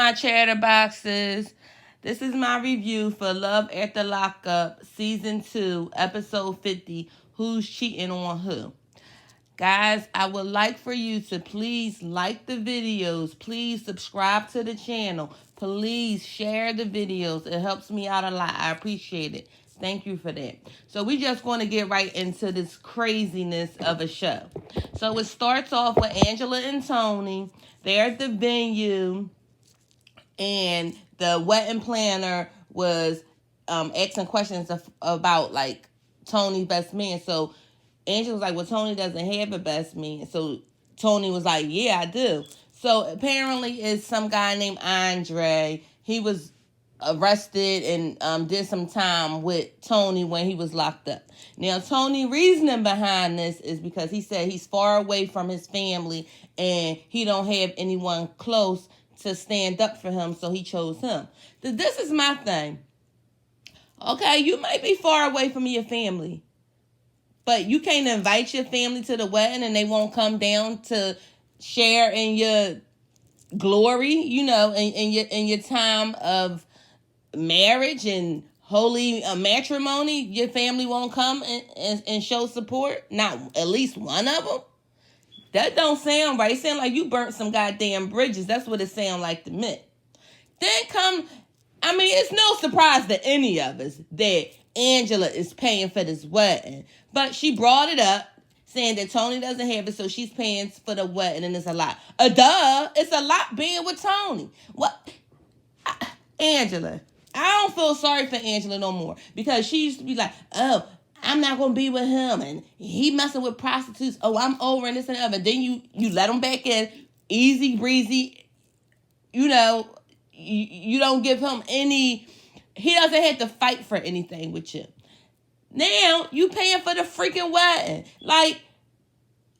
my chatterboxes. This is my review for Love at the Lockup, Season 2, Episode 50, Who's Cheating on Who? Guys, I would like for you to please like the videos. Please subscribe to the channel. Please share the videos. It helps me out a lot. I appreciate it. Thank you for that. So we're just going to get right into this craziness of a show. So it starts off with Angela and Tony. They're at the venue, and the wedding planner was asking questions about, like, Tony's best man. So Angela was like, well, Tony doesn't have a best man. So Tony was like, yeah, I do. So apparently it's some guy named Andre. He was arrested and did some time with Tony when he was locked up. Now, Tony's reasoning behind this is because he said he's far away from his family and he don't have anyone close to stand up for him, so he chose him. This is my thing. Okay, you might be far away from your family, but you can't invite your family to the wedding and they won't come down to share in your glory, in your time of marriage and holy matrimony. Your family won't come and show support? Not at least one of them? That don't sound right. It sounds like you burnt some goddamn bridges. That's what it sounds like to me. It's no surprise to any of us that Angela is paying for this wedding. But she brought it up, saying that Tony doesn't have it, so she's paying for the wedding, and it's a lot. Duh, it's a lot being with Tony. What? Angela. I don't feel sorry for Angela no more, because she used to be like, oh, I'm not going to be with him, and he messing with prostitutes. Oh, I'm over and this and that. And then you let him back in, easy breezy. You don't give him any, he doesn't have to fight for anything with you. Now, you paying for the freaking wedding. Like,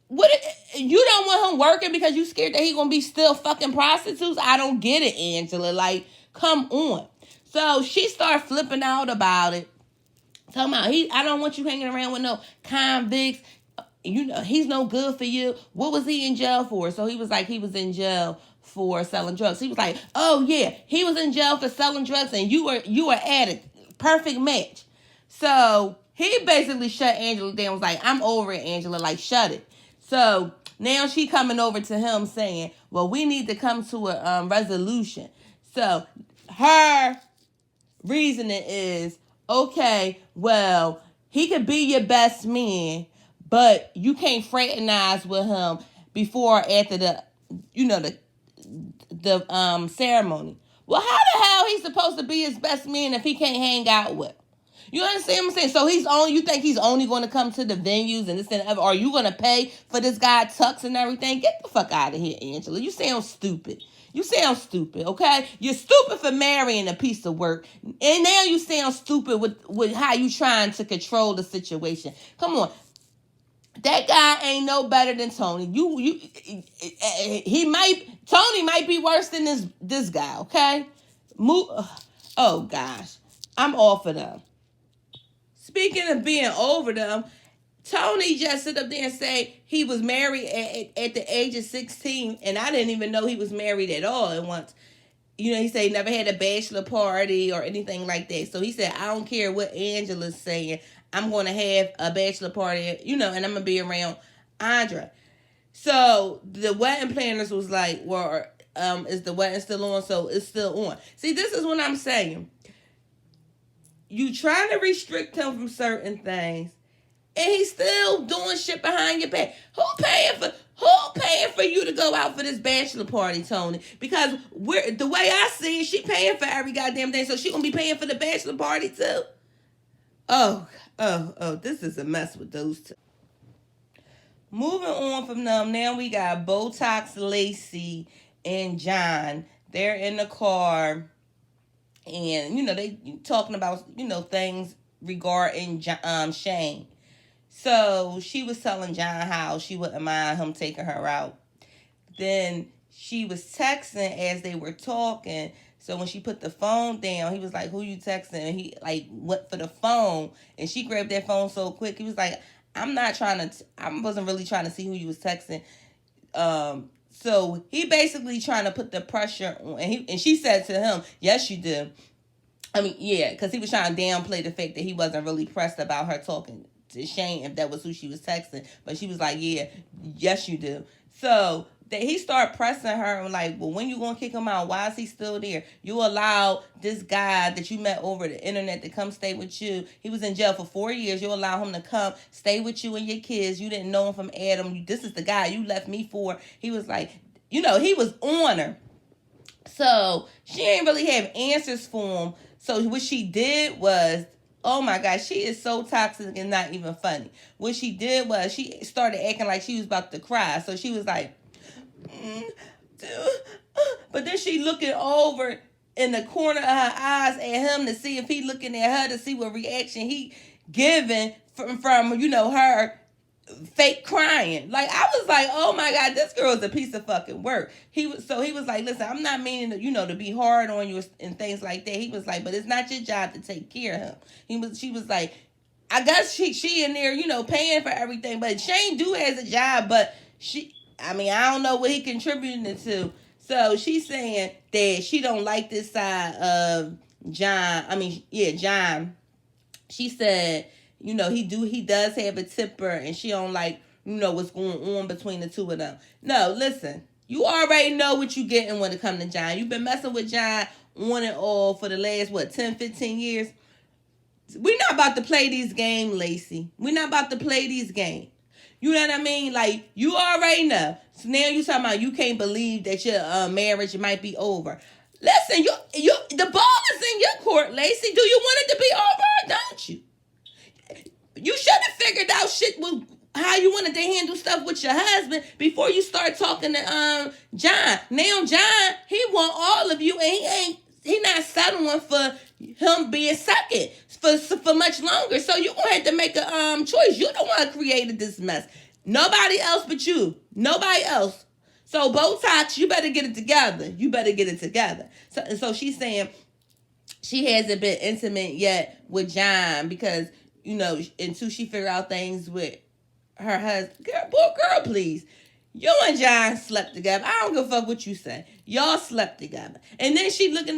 what? You don't want him working because you scared that he going to be still fucking prostitutes? I don't get it, Angela. Like, come on. So she started flipping out about it. Talking about, I don't want you hanging around with no convicts. He's no good for you. What was he in jail for? So he was like, he was in jail for selling drugs. He was like, oh yeah, he was in jail for selling drugs and you were at it. Perfect match. So he basically shut Angela down. Was like, I'm over it, Angela. Like, shut it. So now she coming over to him saying, well, we need to come to a resolution. So her reasoning is, okay, well, he could be your best man, but you can't fraternize with him before or after the ceremony. Well, how the hell he's supposed to be his best man if he can't hang out with? You understand what I'm saying? So you think he's only going to come to the venues and this and that? Are you going to pay for this guy tux and everything? Get the fuck out of here, Angela. You sound stupid. Okay? You're stupid for marrying a piece of work. And now you sound stupid with how you trying to control the situation. Come on. That guy ain't no better than Tony. Tony might be worse than this guy, okay? Oh, gosh. I'm off of them. Speaking of being over them, Tony just sit up there and say he was married at the age of 16, and I didn't even know he was married at all at once. He said he never had a bachelor party or anything like that. So he said, I don't care what Angela's saying. I'm going to have a bachelor party, and I'm going to be around Andre. So the wedding planners was like, well, is the wedding still on? So it's still on. See, this is what I'm saying. You trying to restrict him from certain things, and he's still doing shit behind your back. Who paying for you to go out for this bachelor party, Tony? Because the way I see it, she paying for every goddamn thing, so she gonna be paying for the bachelor party too. Oh, this is a mess with those two. Moving on from them, now we got Botox Lacey and John. They're in the car, and they talking about things regarding Shane. So she was telling John how she wouldn't mind him taking her out. Then she was texting as they were talking. So when she put the phone down, he was like, who you texting? And he went for the phone, and she grabbed that phone so quick. He was like, I wasn't really trying to see who you was texting. So he basically trying to put the pressure on, and she said to him, "Yes, you do." I mean, yeah, because he was trying to downplay the fact that he wasn't really pressed about her talking to Shane if that was who she was texting. But she was like, "Yeah, yes, you do." So that he started pressing her and like, "Well, when you gonna kick him out? Why is he still there? You allowed this guy that you met over the internet to come stay with you. He was in jail for 4 years. You allow him to come stay with you and your kids. You didn't know him from Adam. This is the guy you left me for." He was like, he was on her. So she ain't really have answers for him. So what she did was, oh my gosh, she is so toxic and not even funny. What she did was she started acting like she was about to cry. So she was like, but then she looking over in the corner of her eyes at him to see if he looking at her to see what reaction he giving from her fake crying. Like, I was like, oh my God, this girl is a piece of fucking work. He was like, listen, I'm not meaning to, to be hard on you and things like that. He was like, but it's not your job to take care of him. She was like, I guess she in there, paying for everything, but Shane has a job, but I don't know what he contributed to. So she's saying that she don't like this side of John. John. She said, he does have a tipper, and she don't like, what's going on between the two of them. No, listen, you already know what you getting when it comes to John. You've been messing with John on and off for the last, 10, 15 years. We're not about to play these games, Lacey. We're not about to play these games. You know what I mean? Like, you already know. So now you talking about you can't believe that your marriage might be over. Listen, the ball is in your court, Lacey. Do you want it to be over or don't you? You should have figured out shit with how you wanted to handle stuff with your husband before you start talking to John. Now John, he want all of you, and he not settling for him being second for much longer. So you gonna have to make a choice. You the one created this mess. Nobody else but you. Nobody else. So Botox, you better get it together. You better get it together. So she's saying she hasn't been intimate yet with John because, until she figure out things with her husband. Girl, please. You and John slept together. I don't give a fuck what you say. Y'all slept together. And then she looked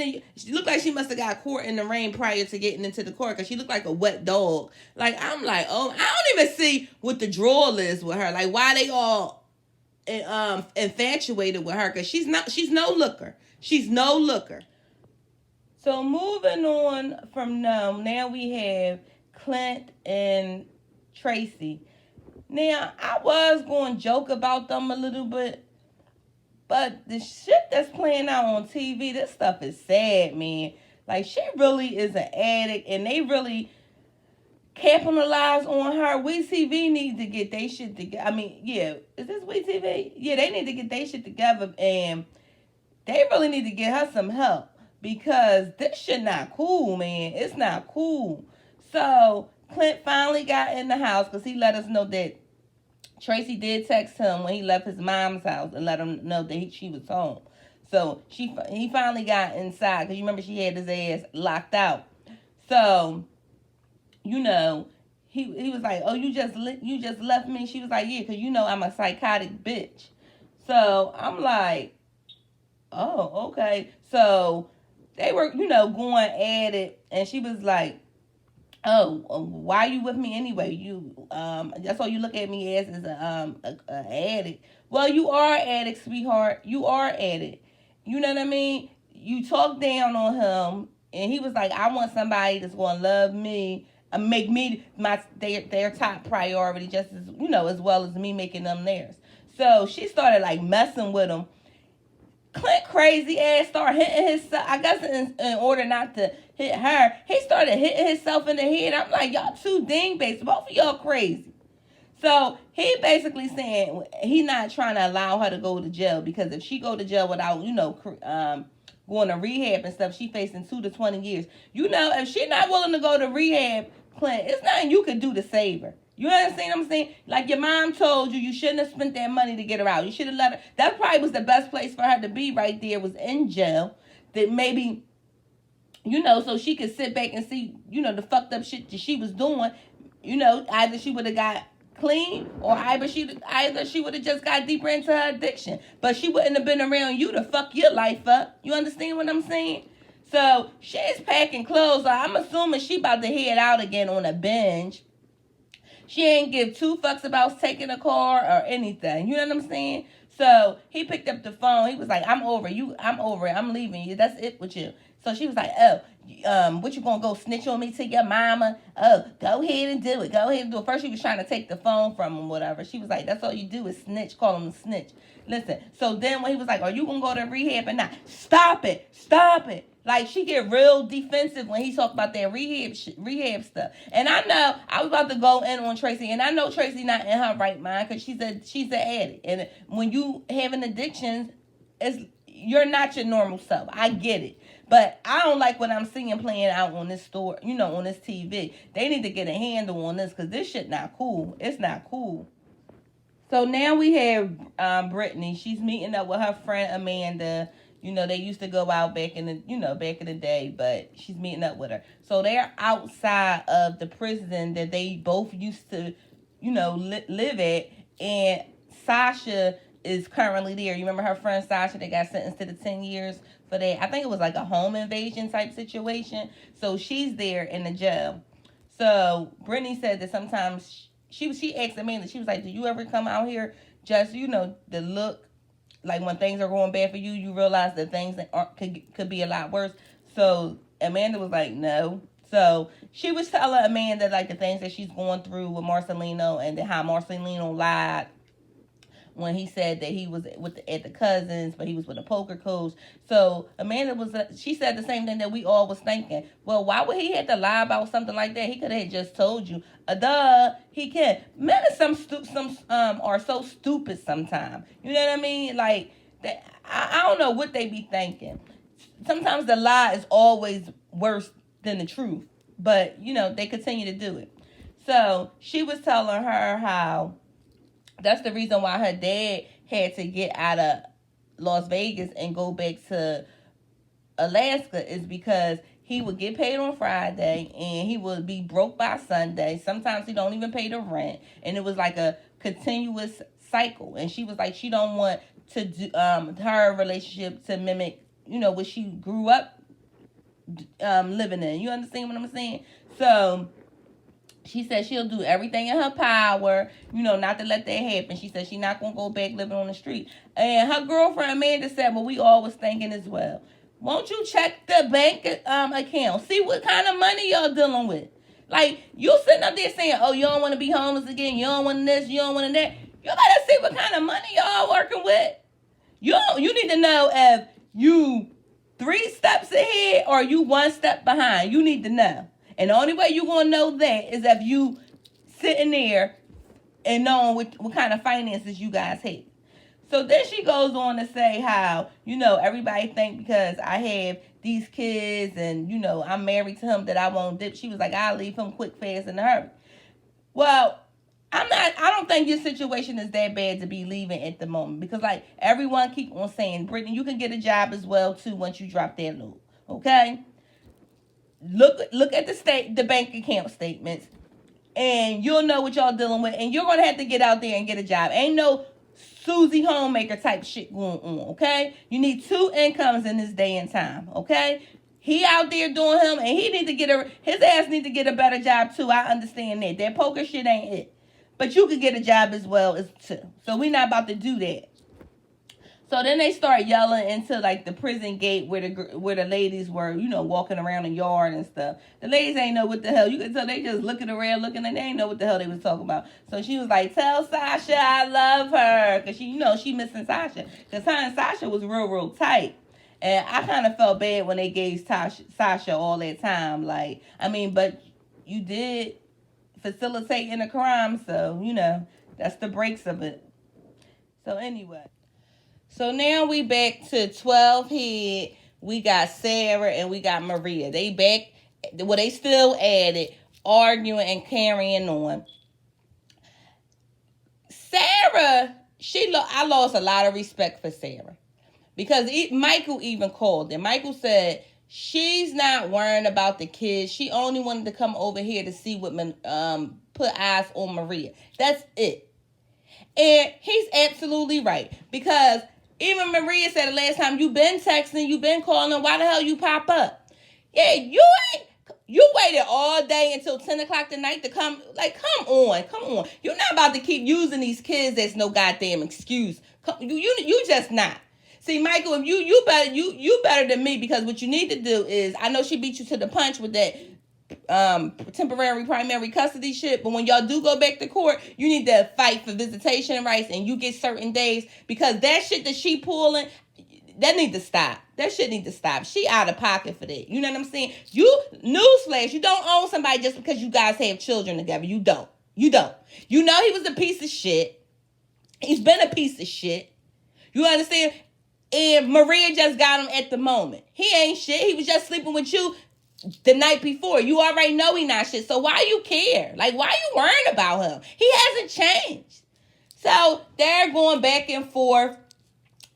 like she must have got caught in the rain prior to getting into the court because she looked like a wet dog. Like, I'm like, oh, I don't even see what the drawl is with her. Like, why they all infatuated with her, because she's no looker. She's no looker. So moving on from them, now we have Clint and Tracy. Now, I was going to joke about them a little bit, but the shit that's playing out on TV, this stuff is sad, man. Like, she really is an addict, and they really capitalize on her. WeTV needs to get their shit together. Is this WeTV? Yeah, they need to get their shit together, and they really need to get her some help, because this shit not cool, man. It's not cool. So Clint finally got in the house because he let us know that Tracy did text him when he left his mom's house and let him know that she was home. So he finally got inside because you remember she had his ass locked out. So, he was like, oh, you just left me? She was like, yeah, because I'm a psychotic bitch. So I'm like, oh, okay. So they were, going at it, and she was like, oh, why are you with me anyway? That's all you look at me as is a addict. Well, you are an addict, sweetheart. You are an addict. You know what I mean? You talk down on him, and he was like, I want somebody that's going to love me and make me their top priority, just as, as well as me making them theirs. So she started like messing with him. Clint crazy ass started hitting himself. I guess in order not to hit her, he started hitting himself in the head. I'm like, y'all two dingbags. Both of y'all crazy. So he basically saying he not trying to allow her to go to jail, because if she go to jail without, going to rehab and stuff, she facing 2 to 20 years. If she not willing to go to rehab, Clint, it's nothing you could do to save her. You understand what I'm saying? Like your mom told you, you shouldn't have spent that money to get her out. You should have let her. That probably was the best place for her to be right there, was in jail. That maybe, so she could sit back and see, the fucked up shit that she was doing. Either she would have got clean, or either she would have just got deeper into her addiction. But she wouldn't have been around you to fuck your life up. You understand what I'm saying? So she's packing clothes. So I'm assuming she about to head out again on a binge. She ain't give two fucks about taking a car or anything. You know what I'm saying? So he picked up the phone. He was like, I'm over you. I'm over it. I'm leaving you. That's it with you. So she was like, oh, what you gonna go snitch on me to your mama? Oh, go ahead and do it. Go ahead and do it. First she was trying to take the phone from him, whatever. She was like, that's all you do is snitch, call him a snitch. Listen, so then when he was like, are you gonna go to rehab or not? Stop it. Stop it. Like, she get real defensive when he talk about that rehab stuff. And I know I was about to go in on Tracy, and I know Tracy not in her right mind because she's an addict. And when you having addictions, you're not your normal self. I get it. But I don't like what I'm seeing playing out on this store, on this TV. They need to get a handle on this because this shit not cool. It's not cool. So now we have Brittany. She's meeting up with her friend Amanda. They used to go out back in the day, but she's meeting up with her. So they're outside of the prison that they both used to, live at. And Sasha is currently there. You remember her friend Sasha that got sentenced to the 10 years for that? I think it was like a home invasion type situation. So she's there in the jail. So Brittany said that sometimes she asked Amanda, she was like, do you ever come out here just, to look? Like when things are going bad for you, you realize that things that could be a lot worse. So Amanda was like, no. So she was telling Amanda like the things that she's going through with Marcelino, and how Marcelino lied when he said that he was at the cousins, but he was with a poker coach. So Amanda she said the same thing that we all was thinking. Well, why would he have to lie about something like that? He could have just told you. He can. Men are so stupid sometimes. You know what I mean? Like that. I don't know what they be thinking. Sometimes the lie is always worse than the truth, but they continue to do it. So she was telling her how that's the reason why her dad had to get out of Las Vegas and go back to Alaska, is because he would get paid on Friday and he would be broke by Sunday. Sometimes he don't even pay the rent. And it was like a continuous cycle. And she was like, she don't want to do her relationship to mimic, what she grew up living in. You understand what I'm saying? So she said she'll do everything in her power, not to let that happen. She said she's not going to go back living on the street. And her girlfriend Amanda said, well, we all was thinking as well. Won't you check the bank account? See what kind of money y'all dealing with. Like, you sitting up there saying, oh, you don't want to be homeless again. You don't want this. You don't want that. You better see what kind of money y'all working with. You need to know if you 3 steps ahead or you 1 step behind. You need to know. And the only way you're going to know that is if you sitting there and knowing what kind of finances you guys have. So then she goes on to say how, everybody think because I have these kids and, I'm married to him that I won't dip. She was like, I'll leave him quick, fast, in a hurry. Well, I don't think your situation is that bad to be leaving at the moment. Because, like, everyone keep on saying, Brittany, you can get a job as well, too, once you drop that load. Okay? Look at the bank account statements, and you'll know what y'all dealing with, and you're gonna have to get out there and get a job. Ain't no Susie Homemaker type shit going on, okay? You need 2 incomes in this day and time, okay? He out there doing him, and his ass need to get a better job too. I understand that. That poker shit ain't it, but you could get a job as well as too. So we not about to do that. So then they start yelling into like the prison gate where the ladies were, walking around the yard and stuff. The ladies ain't know what the hell. You can tell they just looking around, and they ain't know what the hell they was talking about. So she was like, tell Sasha I love her. Because she missing Sasha. Because her and Sasha was real, real tight. And I kind of felt bad when they gave Sasha all that time. Like, but you did facilitate in a crime. So, that's the breaks of it. So anyway. So now we back to 12 head. We got Sara and we got Maria. They back, they still at it, arguing and carrying on. Sara, I lost a lot of respect for Sara. Because Michael even called it. Michael said, She's not worrying about the kids. She only wanted to come over here to see what put eyes on Maria. That's it. And he's absolutely right. Because even Maria said the last time, you been texting, you been calling, why the hell you pop up? Yeah, you waited all day until 10 o'clock tonight to come. Like, come on. You're not about to keep using these kids as no goddamn excuse. You just not. See, Michael, if you better than me, because what you need to do is, I know she beat you to the punch with that temporary primary custody shit, but when y'all do go back to court, you need to fight for visitation rights, and you get certain days, because that shit that she pulling, that need to stop. That shit need to stop. She out of pocket for that. You know what I'm saying? Newsflash, you don't own somebody just because you guys have children together. You don't. You know he was a piece of shit. He's been a piece of shit. You understand? And Maria just got him at the moment. He ain't shit. He was just sleeping with you the night before. You already know he not shit. So why you care? Like, why you worrying about him? He hasn't changed. So they're going back and forth.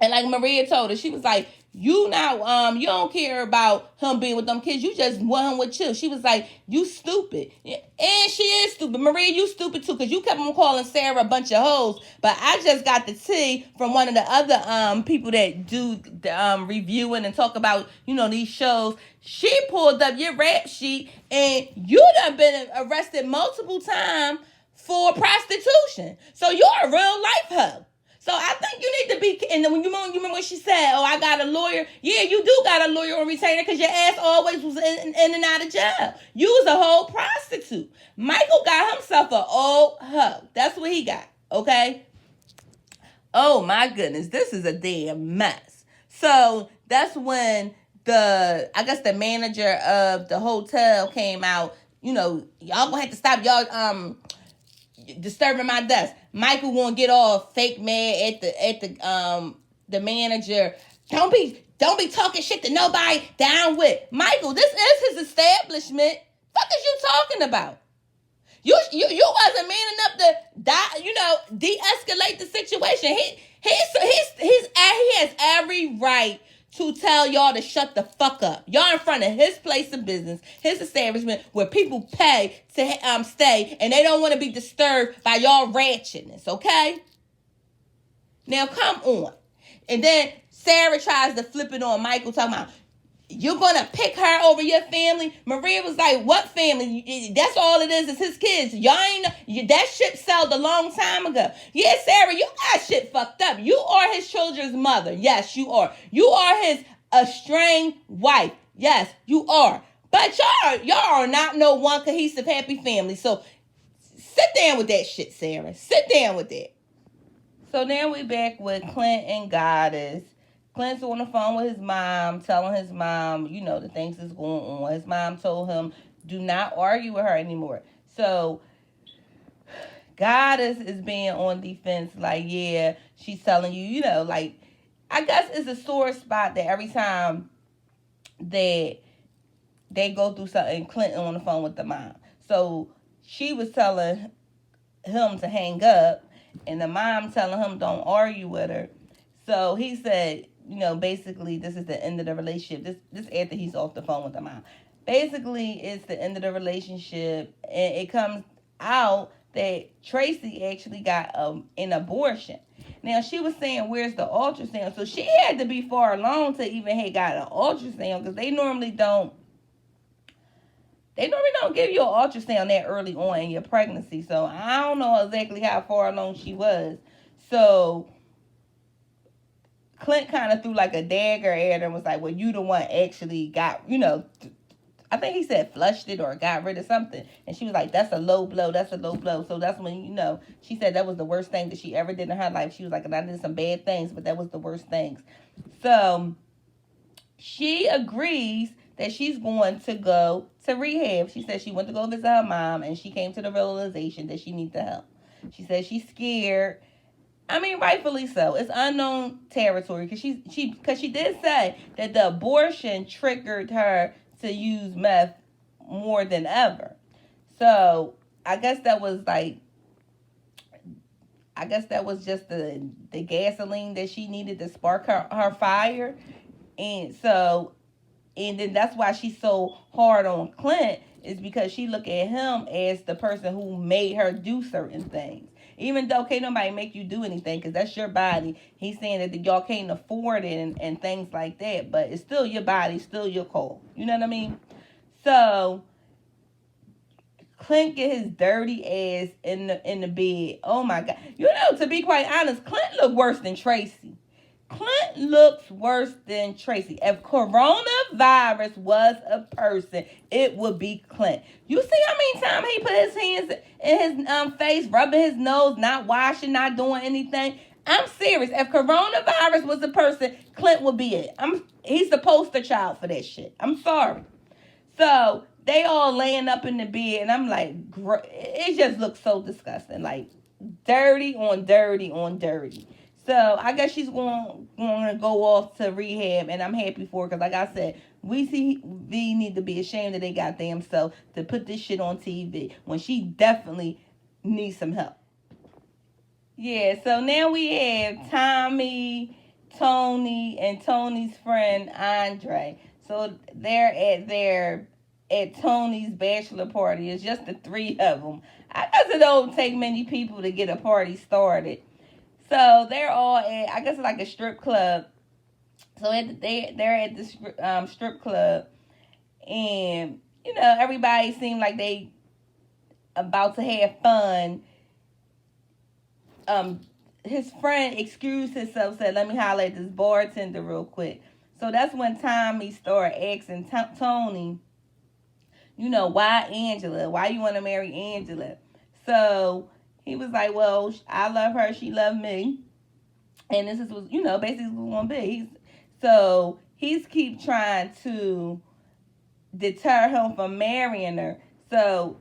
And like Maria told her, she was like, you don't care about him being with them kids. You just want him with you. She was like, you stupid. And she is stupid. Maria, you stupid too, because you kept on calling Sara a bunch of hoes. But I just got the tea from one of the other people that do the reviewing and talk about, these shows. She pulled up your rap sheet, and you done been arrested multiple times for prostitution. So you're a real life hoe. So I think you need to be, and then when you remember when she said, oh, I got a lawyer. Yeah, you do got a lawyer on retainer, because your ass always was in and out of jail. You was a whole prostitute. Michael got himself an old hoe. That's what he got, okay? Oh my goodness, this is a damn mess. So that's when the manager of the hotel came out. Y'all gonna have to stop y'all disturbing my desk. Michael gonna get all fake mad at the manager. Don't be talking shit to nobody down with. Michael, this is his establishment. Fuck is you talking about? You wasn't man enough to de-escalate the situation. He has every right to tell y'all to shut the fuck up. Y'all in front of his place of business, his establishment, where people pay to stay, and they don't want to be disturbed by y'all ratchetness, okay? Now, come on. And then Sara tries to flip it on Michael, talking about, you're going to pick her over your family? Maria was like, what family? That's all it is his kids. Y'all ain't, that shit sold a long time ago. Yeah, Sara, you got shit fucked up. You are his children's mother. Yes, you are. You are his estranged wife. Yes, you are. But y'all are not no one cohesive, happy family. So sit down with that shit, Sara. Sit down with that. So now we back with Clint and Goddess. Clint's on the phone with his mom, telling his mom, the things that's going on. His mom told him, do not argue with her anymore. So Goddess is being on defense, like, yeah, she's telling you, I guess it's a sore spot that every time that they go through something, Clint on the phone with the mom. So she was telling him to hang up, and the mom telling him don't argue with her. So he said, basically, this is the end of the relationship. This after he's off the phone with the mom. Basically, it's the end of the relationship, and it comes out that Tracy actually got an abortion. Now, she was saying, where's the ultrasound? So she had to be far along to even have got an ultrasound, because they normally don't give you an ultrasound that early on in your pregnancy. So I don't know exactly how far along she was. So Clint kind of threw like a dagger at her and was like, well, you the one actually got, I think he said flushed it or got rid of something. And she was like, that's a low blow. So that's when, she said that was the worst thing that she ever did in her life. She was like, and I did some bad things, but that was the worst things. So she agrees that she's going to go to rehab. She said she went to go visit her mom, and she came to the realization that she needs the help. She said she's scared. I mean, rightfully so. It's unknown territory, because she did say that the abortion triggered her to use meth more than ever. So I guess that was just the gasoline that she needed to spark her fire. And so and then that's why she's so hard on Clint, is because she look at him as the person who made her do certain things. Even though can't nobody make you do anything because that's your body. He's saying that y'all can't afford it and things like that. But it's still your body, still your call. You know what I mean? So Clint get his dirty ass in the bed. Oh my God. You know, to be quite honest, Clint look worse than Tracy. Clint looks worse than Tracy. If coronavirus was a person, it would be Clint. You see how many times he put his hands in his face, rubbing his nose, not washing, not doing anything? I'm serious. If coronavirus was a person, Clint would be it. He's the poster child for that shit. I'm sorry. So they all laying up in the bed, and I'm like, it just looks so disgusting. Like dirty on dirty on dirty. So I guess she's going to go off to rehab, and I'm happy for her because, like I said, we need to be ashamed of their goddamn self to put this shit on TV when she definitely needs some help. Yeah, so now we have Tommy, Tony, and Tony's friend Andre. So they're at Tony's bachelor party. It's just the three of them. I guess it don't take many people to get a party started. So they're all at, I guess it's like a strip club. So they're at the strip club, and you know everybody seemed like they about to have fun. His friend excused himself, said, "Let me holler at this bartender real quick." So that's when Tommy started asking Tony, you know, why Angela? Why you want to marry Angela? So he was like, well, I love her. She loved me. And this is what, you know, basically what's going to be. He's keep trying to deter him from marrying her. So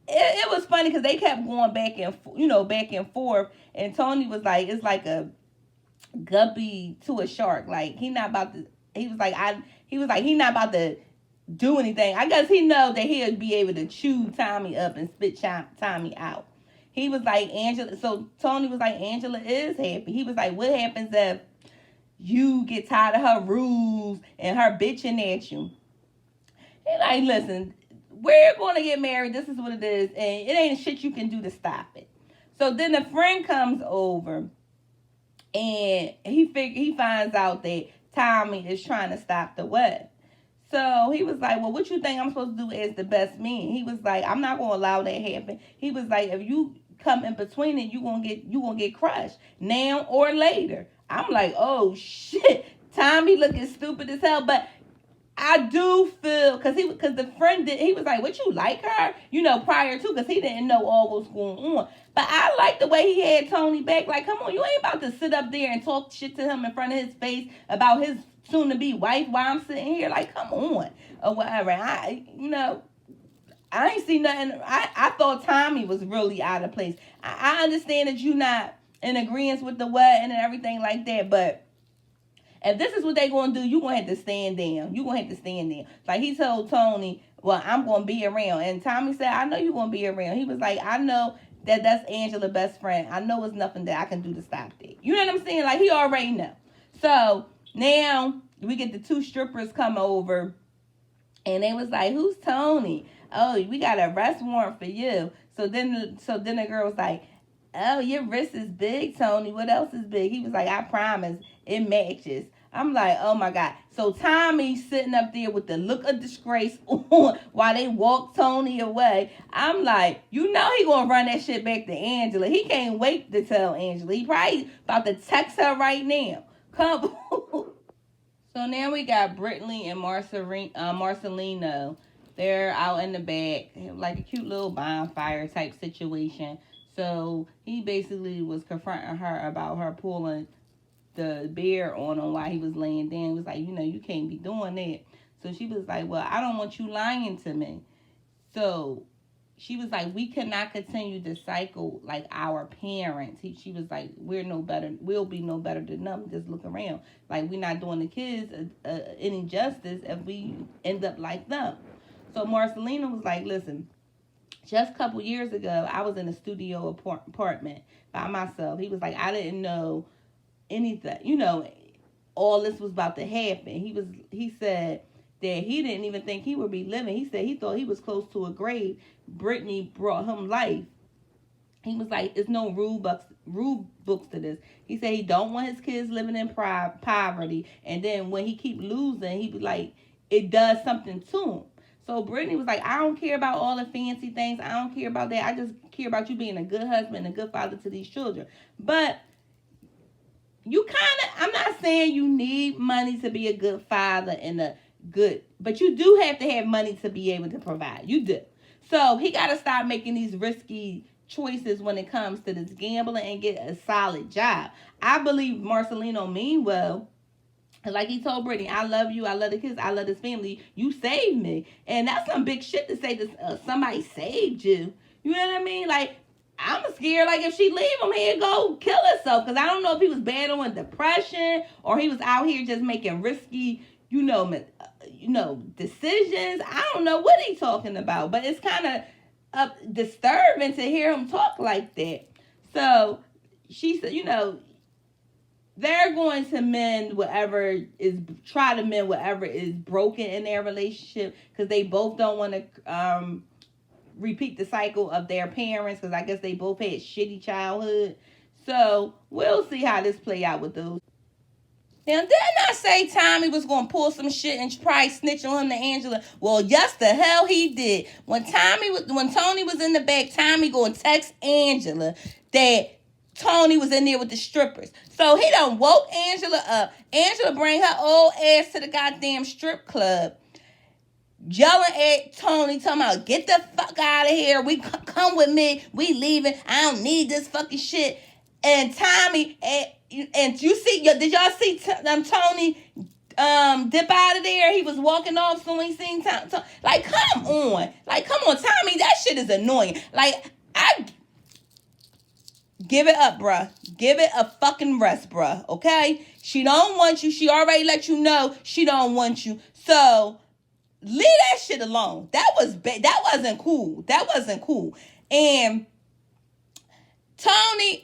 it was funny because they kept going back and forth. And Tony was like, it's like a guppy to a shark. Like, he not about to, he was like, he not about to do anything. I guess he know that he'll be able to chew Tommy up and spit Tommy out. He was like, Angela. So Tony was like, Angela is happy. He was like, what happens if you get tired of her rules and her bitching at you? He like, listen, we're going to get married. This is what it is. And it ain't shit you can do to stop it. So then the friend comes over and he finds out that Tommy is trying to stop the wedding. So he was like, well, what you think I'm supposed to do as the best man? He was like, I'm not going to allow that to happen. He was like, if you come in between it, you gonna get crushed now or later. I'm like, oh shit, Tommy looking stupid as hell. But I do feel because the friend he was like, what, you like her? You know, prior to, because he didn't know all what was going on. But I like the way he had Tony back. Like, come on, you ain't about to sit up there and talk shit to him in front of his face about his soon to be wife while I'm sitting here. Like, come on, or whatever. I ain't see nothing. I thought Tommy was really out of place. I understand that you're not in agreement with the wedding and everything like that, but if this is what they going to do, you're going to have to stand down. You're going to have to stand down. Like, he told Tony, well, I'm going to be around. And Tommy said, I know you're going to be around. He was like, I know that that's Angela's best friend. I know it's nothing that I can do to stop that. You know what I'm saying? Like, he already know. So now we get the two strippers come over, and they was like, who's Tony? Oh, we got an arrest warrant for you. So then the girl was like, oh, your wrist is big, Tony. What else is big? He was like, I promise, it matches. I'm like, oh my God. So Tommy's sitting up there with the look of disgrace on while they walk Tony away. I'm like, you know he gonna run that shit back to Angela. He can't wait to tell Angela. He probably about to text her right now. Come. So now we got Brittany and Marcelino. They're out in the back, like a cute little bonfire type situation. So he basically was confronting her about her pulling the bear on him while he was laying down. He was like, you know, you can't be doing that. So she was like, well, I don't want you lying to me. So she was like, we cannot continue to cycle like our parents. She was like, we'll be no better than them. Just look around. Like, we're not doing the kids any justice if we end up like them. So Marcelino was like, listen, just a couple years ago, I was in a studio apartment by myself. He was like, I didn't know anything, you know, all this was about to happen. He said, that he didn't even think he would be living. He said he thought he was close to a grave. Brittany brought him life. He was like, "It's no rule books to this." He said he don't want his kids living in poverty. And then when he keep losing, he be like, it does something to him. So Brittany was like, "I don't care about all the fancy things. I don't care about that. I just care about you being a good husband and a good father to these children." But I'm not saying you need money to be a good father and but you do have to have money to be able to provide. You do. So he got to stop making these risky choices when it comes to this gambling and get a solid job. I believe Marcelino mean well. Like he told Brittany, "I love you. I love the kids. I love this family. You saved me." And that's some big shit to say that somebody saved you. You know what I mean? Like, I'm scared, like, if she leave him, he'd go kill herself. Because I don't know if he was battling depression or he was out here just making risky, decisions. I don't know what he's talking about. But it's kind of disturbing to hear him talk like that. So she said, they're going to try to mend whatever is broken in their relationship, because they both don't want to repeat the cycle of their parents, because I guess they both had shitty childhood. So we'll see how this play out with those. Now, didn't I say Tommy was going to pull some shit and probably snitch on him to Angela? Well, yes, the hell he did. When Tony was in the back, Tommy going to text Angela that Tony was in there with the strippers. So he done woke Angela up. Angela bring her old ass to the goddamn strip club, yelling at Tony, talking about, "Get the fuck out of here. We come with me. We leaving. I don't need this fucking shit." And Tommy, and you see, did y'all see Tony dip out of there? He was walking off soon as he seen Tommy. Like, come on, Tommy, that shit is annoying. Like, give it up, bruh. Give it a fucking rest, bruh. Okay? She don't want you. She already let you know she don't want you. So leave that shit alone. That wasn't cool. That wasn't cool. And Tony,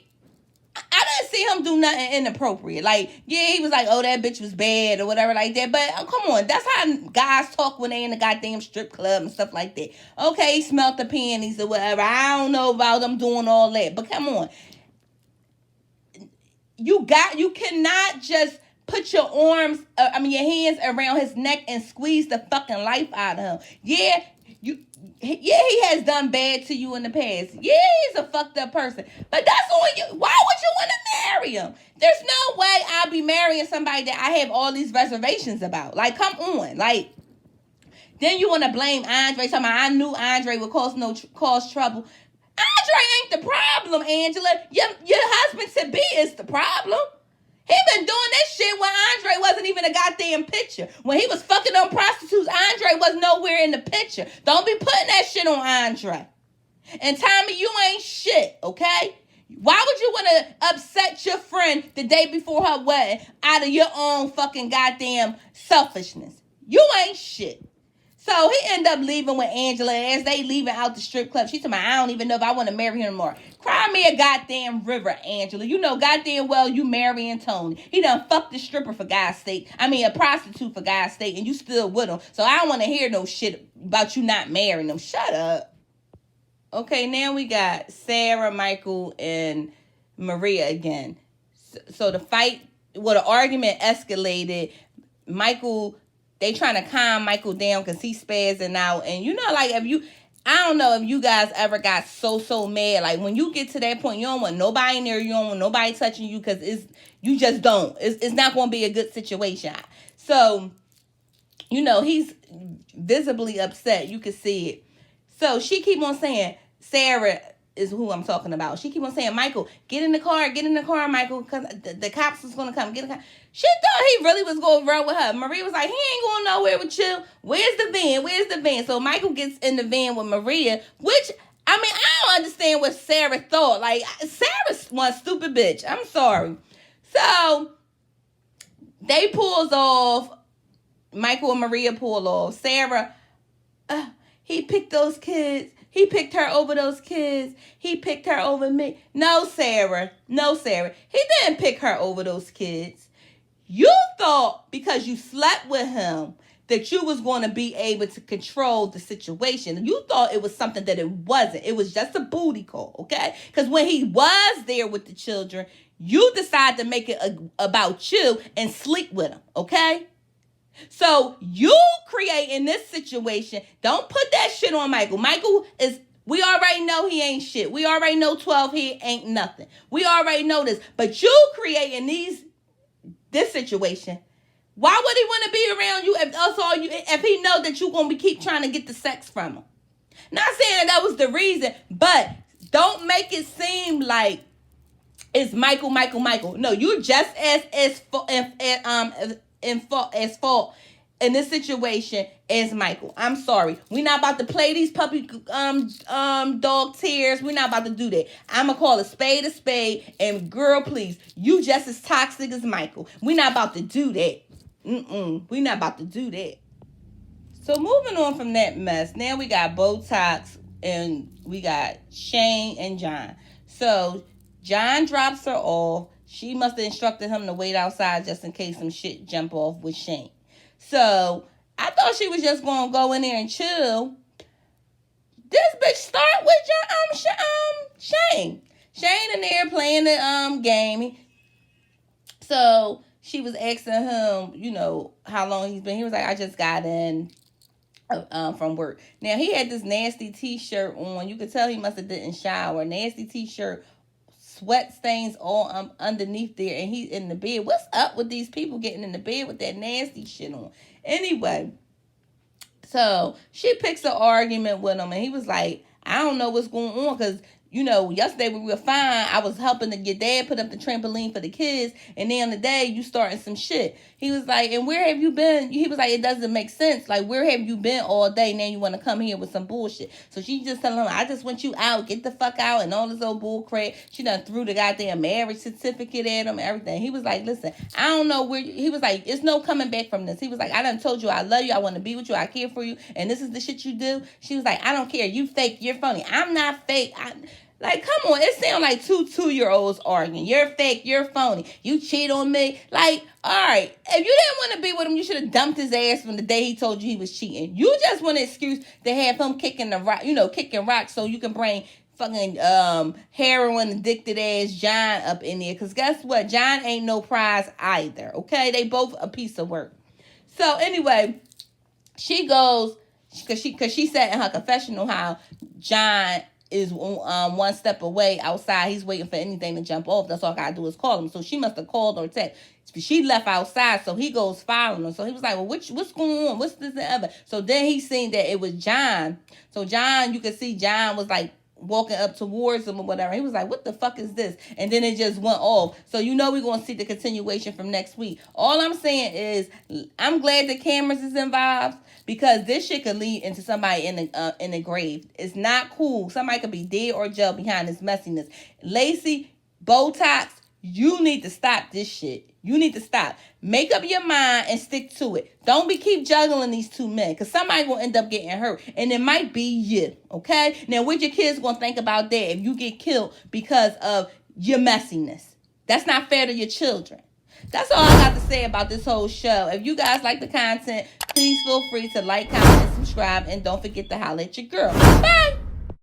I didn't see him do nothing inappropriate. Like, yeah, he was like, "Oh, that bitch was bad," or whatever like that. But come on, that's how guys talk when they in the goddamn strip club and stuff like that. Okay, he smelled the panties or whatever. I don't know about them doing all that. But come on. You cannot just put your hands around his neck and squeeze the fucking life out of him. Yeah, he has done bad to you in the past. Yeah, he's a fucked up person. But that's on you. Why would you want to marry him? There's no way I'll be marrying somebody that I have all these reservations about. Like, come on. Like, then you want to blame Andre, talking about, "I knew Andre would cause trouble." Andre ain't the problem, Angela. Your husband-to-be is the problem. He been doing that shit when Andre wasn't even a goddamn picture. When he was fucking on prostitutes, Andre was nowhere in the picture. Don't be putting that shit on Andre. And Tommy, you ain't shit, okay? Why would you want to upset your friend the day before her wedding out of your own fucking goddamn selfishness? You ain't shit. So he ended up leaving with Angela. As they leaving out the strip club, she told me, "I don't even know if I want to marry him anymore." Cry me a goddamn river, Angela. You know goddamn well you marrying Tony. He done fucked the stripper for God's sake. A prostitute for God's sake, and you still with him. So I don't want to hear no shit about you not marrying him. Shut up. Okay, now we got Sara, Michael, and Maria again. So the argument escalated. They trying to calm Michael down because he's spazzing out. And I don't know if you guys ever got so mad. Like, when you get to that point, you don't want nobody near you. You don't want nobody touching you, because you just don't. It's not going to be a good situation. So, he's visibly upset. You can see it. So she keep on saying, Sara is who I'm talking about. She keep on saying, "Michael, get in the car, Michael, because the cops is going to come. Get in the car." She thought he really was going to run with her. Maria was like, "He ain't going nowhere with you. Where's the van? So Michael gets in the van with Maria, which, I don't understand what Sara thought. Like, Sarah's one stupid bitch. I'm sorry. So they pulls off. Michael and Maria pull off. Sara, he picked those kids. He picked her over those kids. He picked her over me. No, Sara. He didn't pick her over those kids. You thought because you slept with him that you was going to be able to control the situation. You thought it was something that it wasn't. It was just a booty call, okay? Because when he was there with the children, you decided to make it about you and sleep with him, okay? So you creating this situation. Don't put that shit on Michael. Michael is, we already know he ain't shit. We already know 12 here ain't nothing. We already know this. But you creating this situation. Why would he want to be around you if he know that you gonna keep trying to get the sex from him? Not saying that was the reason, but don't make it seem like it's Michael. No, you just as fault in this situation as Michael. I'm sorry. We're not about to play these puppy dog tears. We're not about to do that. I'm gonna call a spade, and girl, please, you just as toxic as Michael. We're not about to do that. We're not about to do that. So moving on from that mess, now we got Botox and we got Shane and John. So John drops her off. She must have instructed him to wait outside just in case some shit jump off with Shane. So I thought she was just gonna go in there and chill. This bitch start with Shane. Shane in there playing the game. So she was asking him, how long he's been. He was like, I just got in from work. Now he had this nasty t-shirt on. You could tell he must have didn't shower. Nasty t-shirt, sweat stains all underneath there, and he's in the bed. What's up with these people getting in the bed with that nasty shit on? Anyway, so she picks an argument with him, and he was like, I don't know what's going on, because yesterday we were fine. I was helping your dad put up the trampoline for the kids, and then the day you starting some shit. He was like, and where have you been? He was like, it doesn't make sense. Like, where have you been all day? Now you want to come here with some bullshit. So she just telling him, I just want you out, get the fuck out, and all this old bull crap. She done threw the goddamn marriage certificate at him, everything. He was like, listen, I don't know where he was like, it's no coming back from this. He was like, I done told you I love you, I want to be with you, I care for you, and this is the shit you do. She was like, I don't care, you fake, you're phony. I'm not fake. Like, come on, it sounds like two-year-olds arguing. You're fake, you're phony. You cheat on me. Like, all right, if you didn't want to be with him, you should have dumped his ass from the day he told you he was cheating. You just want an excuse to have him kicking rocks so you can bring fucking heroin addicted ass John up in there. Because guess what? John ain't no prize either, okay? They both a piece of work. So anyway, she goes, because she said in her confessional how John is one step away outside. He's waiting for anything to jump off. That's all I gotta do is call him. So she must have called or text. She left outside, so he goes following her. So he was like, well, what's going on? What's this and other? So then he seen that it was John. So John, you could see John was like walking up towards him or whatever. He was like, what the fuck is this? And then it just went off. So we're going to see the continuation from next week. All I'm saying is I'm glad the cameras is involved, because this shit could lead into somebody in the grave. It's not cool. Somebody could be dead or jail behind this messiness. Lacey, Botox, you need to stop this shit. You need to stop. Make up your mind and stick to it. Don't keep juggling these two men, because somebody will end up getting hurt. And it might be you, okay? Now, what your kids going to think about that if you get killed because of your messiness? That's not fair to your children. That's all I got to say about this whole show. If you guys like the content, please feel free to like, comment, and subscribe. And don't forget to holler at your girl. Bye!